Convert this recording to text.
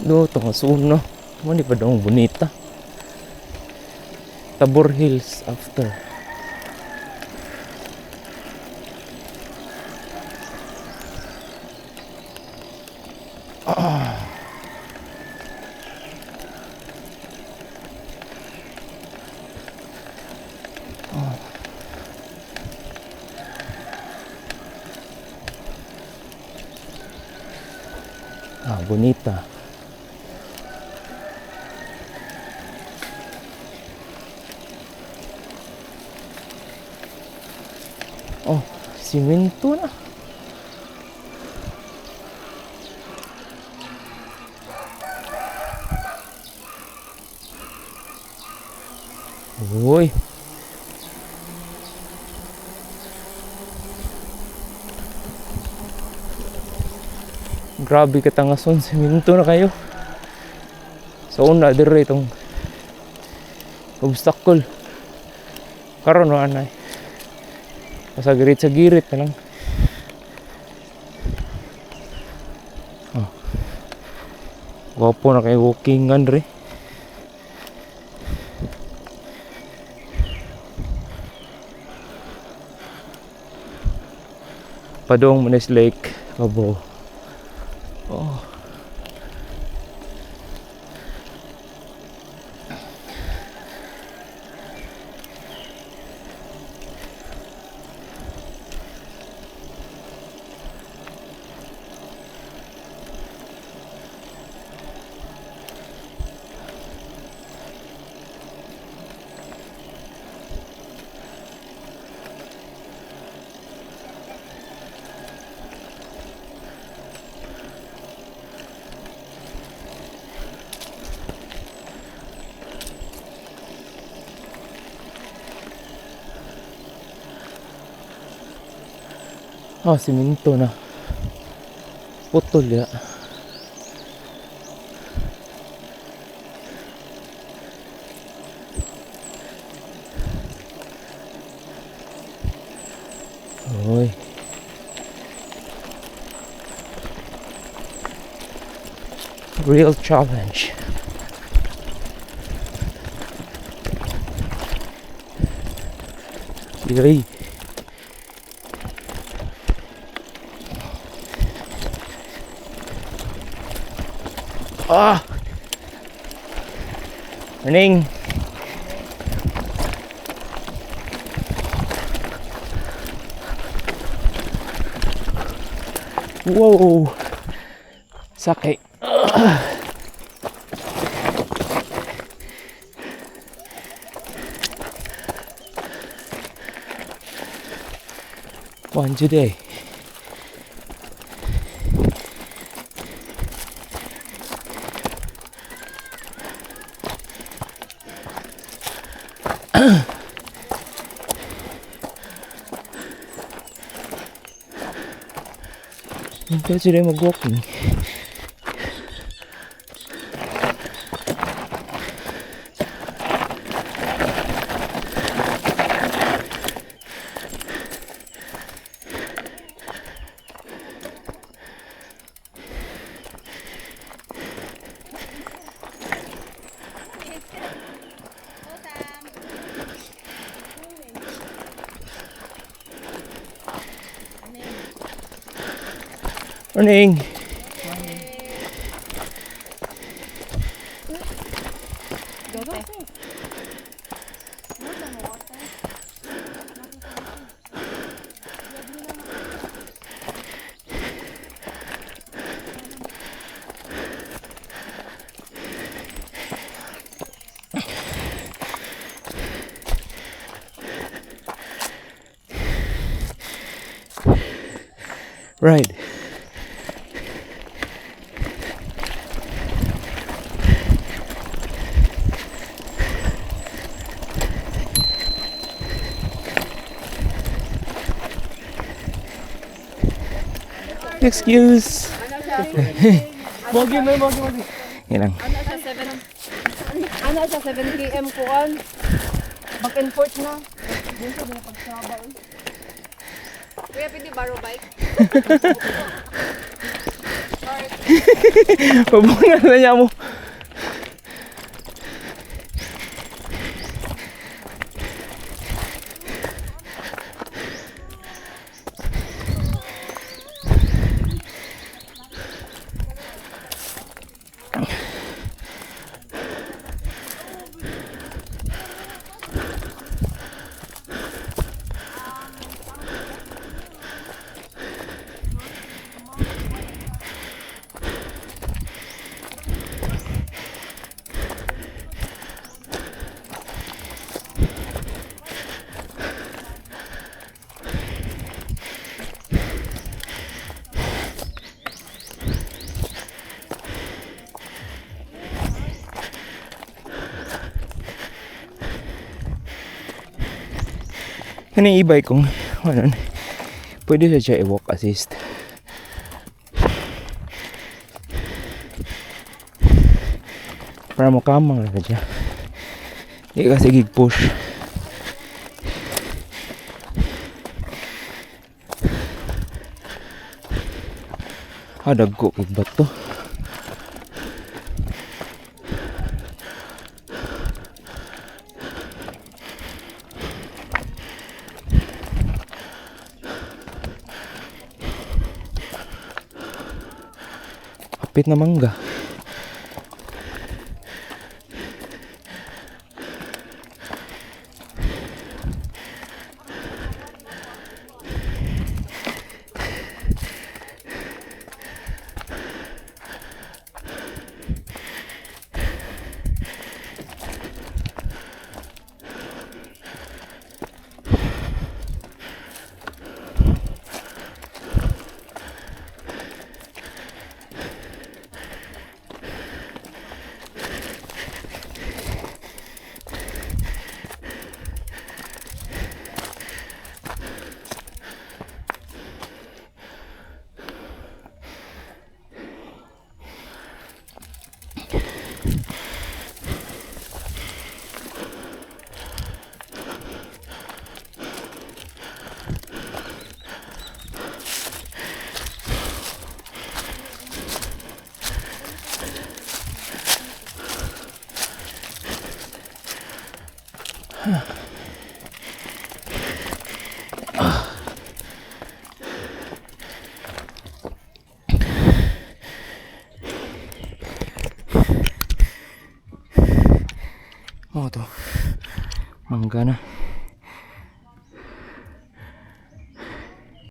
No, Tongasuno. Mani pa daw bonita. Tabor Hills after. Bonita. Oh, simento na. Uy. Grabe katangason, simento na kayo. Sa una dire itong obstacle. Karon wa na. Pasagirit sa girit na lang. Oh. Wapo na kayo walkingan re. Padong Manis Lake, Cabo. Oh. Oh, simento na. Putol ya. Oy. Real challenge. Yay. Ah! Morning! Whoa! Sakit. One today. Hindi sila mag-walking. Morning. Right. Excuse. Mogi. Yan lang. Ano sa 7 km kuan? Back and forth na. Diyan sa pinapagsaba. Kuya, pwede baro bike? Sorry. Pabungan na niya mo. Kani e-bike kung ano, pwede siya i-walk assist. Para mo kamang lang siya. Di kasi gig-push. Dagko kay bato. Kapit na mangga. Oh, to. Mangga na.